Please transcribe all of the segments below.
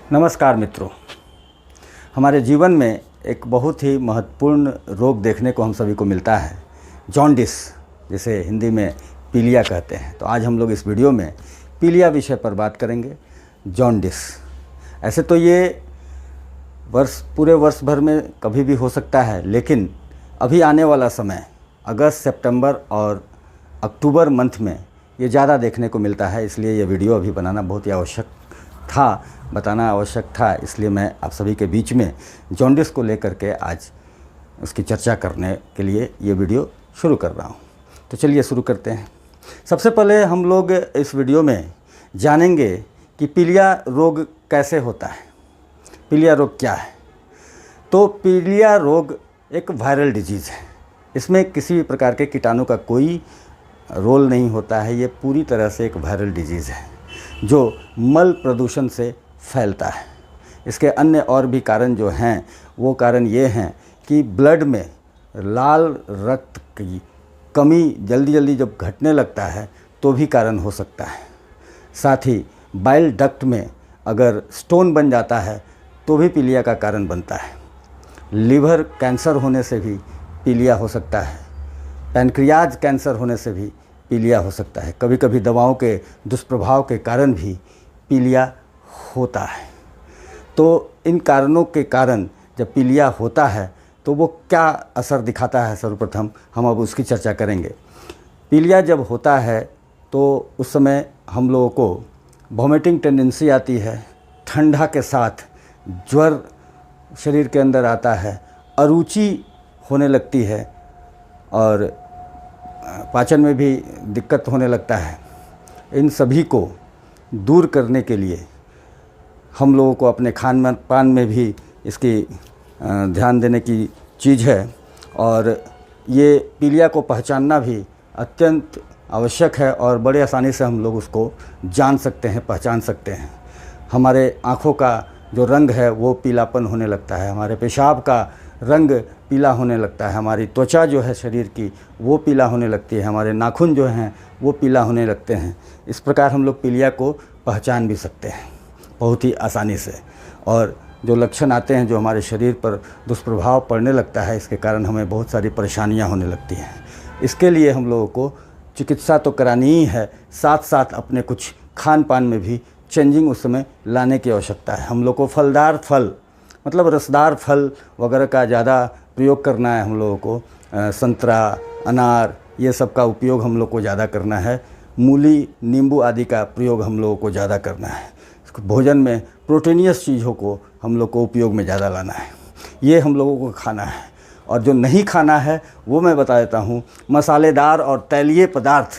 नमस्कार मित्रों, हमारे जीवन में एक बहुत ही महत्वपूर्ण रोग देखने को हम सभी को मिलता है, जॉन्डिस, जिसे हिंदी में पीलिया कहते हैं। तो आज हम लोग इस वीडियो में पीलिया विषय पर बात करेंगे। जॉन्डिस ऐसे तो ये पूरे वर्ष भर में कभी भी हो सकता है, लेकिन अभी आने वाला समय अगस्त, सितंबर और अक्टूबर मंथ में ये ज़्यादा देखने को मिलता है। इसलिए ये वीडियो अभी बनाना बहुत ही आवश्यक था, बताना आवश्यक था। इसलिए मैं आप सभी के बीच में जॉन्डिस को लेकर के आज उसकी चर्चा करने के लिए ये वीडियो शुरू कर रहा हूँ। तो चलिए शुरू करते हैं। सबसे पहले हम लोग इस वीडियो में जानेंगे कि पीलिया रोग कैसे होता है, पीलिया रोग क्या है। तो पीलिया रोग एक वायरल डिजीज़ है। इसमें किसी भी प्रकार के कीटाणु का कोई रोल नहीं होता है। ये पूरी तरह से एक वायरल डिजीज़ है जो मल प्रदूषण से फैलता है। इसके अन्य और भी कारण जो हैं, वो कारण ये हैं कि ब्लड में लाल रक्त की कमी जल्दी जब घटने लगता है तो भी कारण हो सकता है। साथ ही बाइल डक्ट में अगर स्टोन बन जाता है तो भी पीलिया का कारण बनता है। लीवर कैंसर होने से भी पीलिया हो सकता है। पैनक्रियाज कैंसर होने से भी पीलिया हो सकता है। कभी कभी दवाओं के दुष्प्रभाव के कारण भी पीलिया होता है। तो इन कारणों के कारण जब पीलिया होता है तो वो क्या असर दिखाता है, सर्वप्रथम हम अब उसकी चर्चा करेंगे। पीलिया जब होता है तो उस समय हम लोगों को वॉमिटिंग टेंडेंसी आती है, ठंडा के साथ ज्वर शरीर के अंदर आता है, अरुचि होने लगती है और पाचन में भी दिक्कत होने लगता है। इन सभी को दूर करने के लिए हम लोगों को अपने खान पान में भी इसकी ध्यान देने की चीज़ है। और ये पीलिया को पहचानना भी अत्यंत आवश्यक है और बड़े आसानी से हम लोग उसको जान सकते हैं, पहचान सकते हैं। हमारे आँखों का जो रंग है वो पीलापन होने लगता है, हमारे पेशाब का रंग पीला होने लगता है, हमारी त्वचा जो है शरीर की वो पीला होने लगती है, हमारे नाखून जो हैं वो पीला होने लगते हैं। इस प्रकार हम लोग पीलिया को पहचान भी सकते हैं बहुत ही आसानी से। और जो लक्षण आते हैं, जो हमारे शरीर पर दुष्प्रभाव पड़ने लगता है, इसके कारण हमें बहुत सारी परेशानियां होने लगती हैं। इसके लिए हम लोगों को चिकित्सा तो करानी ही है, साथ साथ अपने कुछ खान पान में भी चेंजिंग उस समय लाने की आवश्यकता है। हम लोग को फलदार फल, मतलब रसदार फल वगैरह का ज़्यादा प्रयोग करना है। हम लोगों को संतरा, अनार, ये सब का उपयोग हम लोग को ज़्यादा करना है। मूली, नींबू आदि का प्रयोग हम लोगों को ज़्यादा करना है। भोजन में प्रोटीनियस चीज़ों को हम लोग को उपयोग में ज़्यादा लाना है। ये हम लोगों को खाना है। और जो नहीं खाना है वो मैं बता देता हूँ। मसालेदार और तैलीय पदार्थ,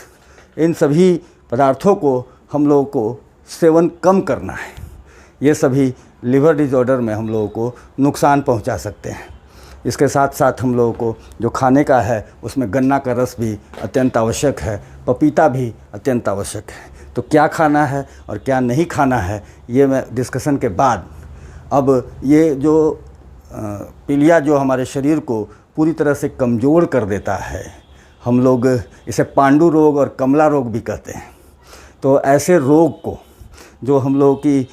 इन सभी पदार्थों को हम लोगों को सेवन कम करना है। ये सभी लिवर डिसऑर्डर में हम लोगों को नुकसान पहुंचा सकते हैं। इसके साथ साथ हम लोगों को जो खाने का है उसमें गन्ना का रस भी अत्यंत आवश्यक है, पपीता भी अत्यंत आवश्यक है। तो क्या खाना है और क्या नहीं खाना है, ये मैं डिस्कशन के बाद, अब ये जो पीलिया जो हमारे शरीर को पूरी तरह से कमज़ोर कर देता है, हम लोग इसे पांडु रोग और कमला रोग भी कहते हैं। तो ऐसे रोग को जो हम लोगों की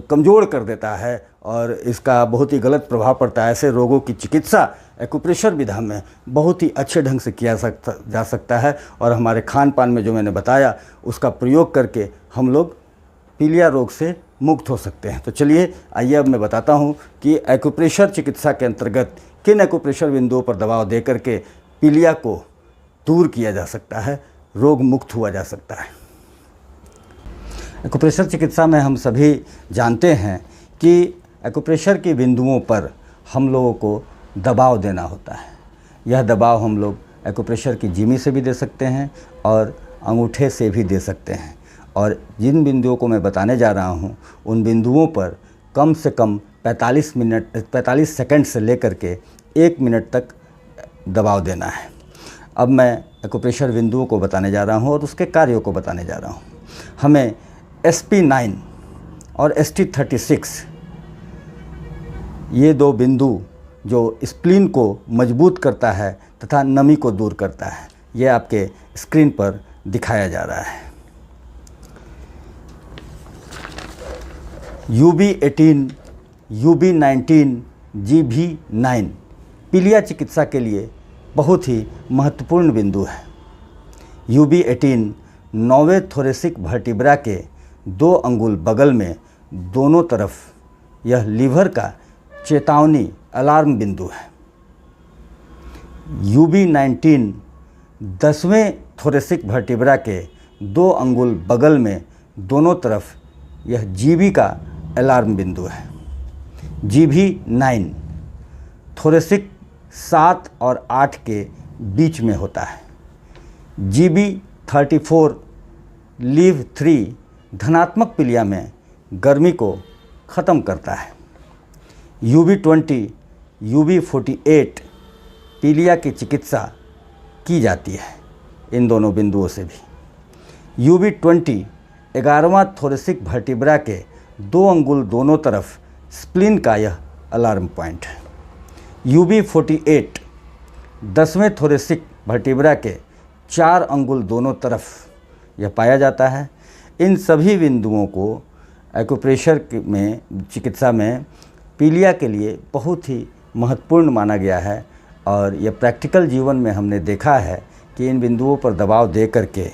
कमज़ोर कर देता है और इसका बहुत ही गलत प्रभाव पड़ता है, ऐसे रोगों की चिकित्सा एक्यूप्रेशर विधा में बहुत ही अच्छे ढंग से किया जा सकता है। और हमारे खान पान में जो मैंने बताया उसका प्रयोग करके हम लोग पीलिया रोग से मुक्त हो सकते हैं। तो चलिए आइए अब मैं बताता हूँ कि एक्यूप्रेशर चिकित्सा के अंतर्गत किन एक्यूप्रेशर बिंदुओं पर दबाव दे करके पीलिया को दूर किया जा सकता है, रोग मुक्त हुआ जा सकता है। एक्यूप्रेशर चिकित्सा में हम सभी जानते हैं कि एक्यूप्रेशर के बिंदुओं पर हम लोगों को दबाव देना होता है। यह दबाव हम लोग एक्यूप्रेशर की जीमी से भी दे सकते हैं और अंगूठे से भी दे सकते हैं। और जिन बिंदुओं को मैं बताने जा रहा हूँ उन बिंदुओं पर कम से कम 45 सेकंड से लेकर के 1 मिनट तक दबाव देना है। अब मैं एक्यूप्रेशर बिंदुओं को बताने जा रहा हूँ और उसके कार्यों को बताने जा रहा हूँ। हमें SP9 और ST36 ये दो बिंदु जो स्प्लीन को मजबूत करता है तथा नमी को दूर करता है, ये आपके स्क्रीन पर दिखाया जा रहा है। UB18, UB19, GB9 पीलिया चिकित्सा के लिए बहुत ही महत्वपूर्ण बिंदु है। UB18 नौवें थोरेसिक वर्टिब्रा के 2 अंगुल बगल में दोनों तरफ यह लीवर का चेतावनी अलार्म बिंदु है। UB19 10वें थोरेसिक वर्टिब्रा के 2 अंगुल बगल में दोनों तरफ यह GB का अलार्म बिंदु है। GB9 थोरेसिक 7 और 8 के बीच में होता है। GB34 लीव 3 धनात्मक पीलिया में गर्मी को ख़त्म करता है। UB20, UB48 पीलिया की चिकित्सा की जाती है इन दोनों बिंदुओं से भी। UB20 11वां थोरेसिक वर्टिब्रा के 2 अंगुल दोनों तरफ स्प्लीन का यह अलार्म पॉइंट है। UB48 10वें थोरेसिक वर्टिब्रा के 4 अंगुल दोनों तरफ यह पाया जाता है। इन सभी बिंदुओं को एक्यूप्रेशर में चिकित्सा में पीलिया के लिए बहुत ही महत्वपूर्ण माना गया है और यह प्रैक्टिकल जीवन में हमने देखा है कि इन बिंदुओं पर दबाव दे करके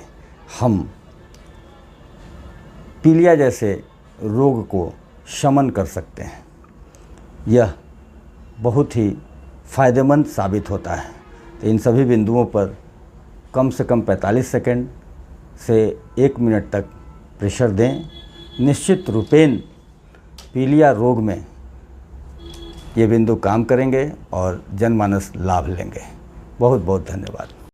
हम पीलिया जैसे रोग को शमन कर सकते हैं। यह बहुत ही फ़ायदेमंद साबित होता है। तो इन सभी बिंदुओं पर कम से कम 45 सेकंड से 1 मिनट तक प्रेशर दें। निश्चित रूपेण पीलिया रोग में ये बिंदु काम करेंगे और जनमानस लाभ लेंगे। बहुत बहुत धन्यवाद।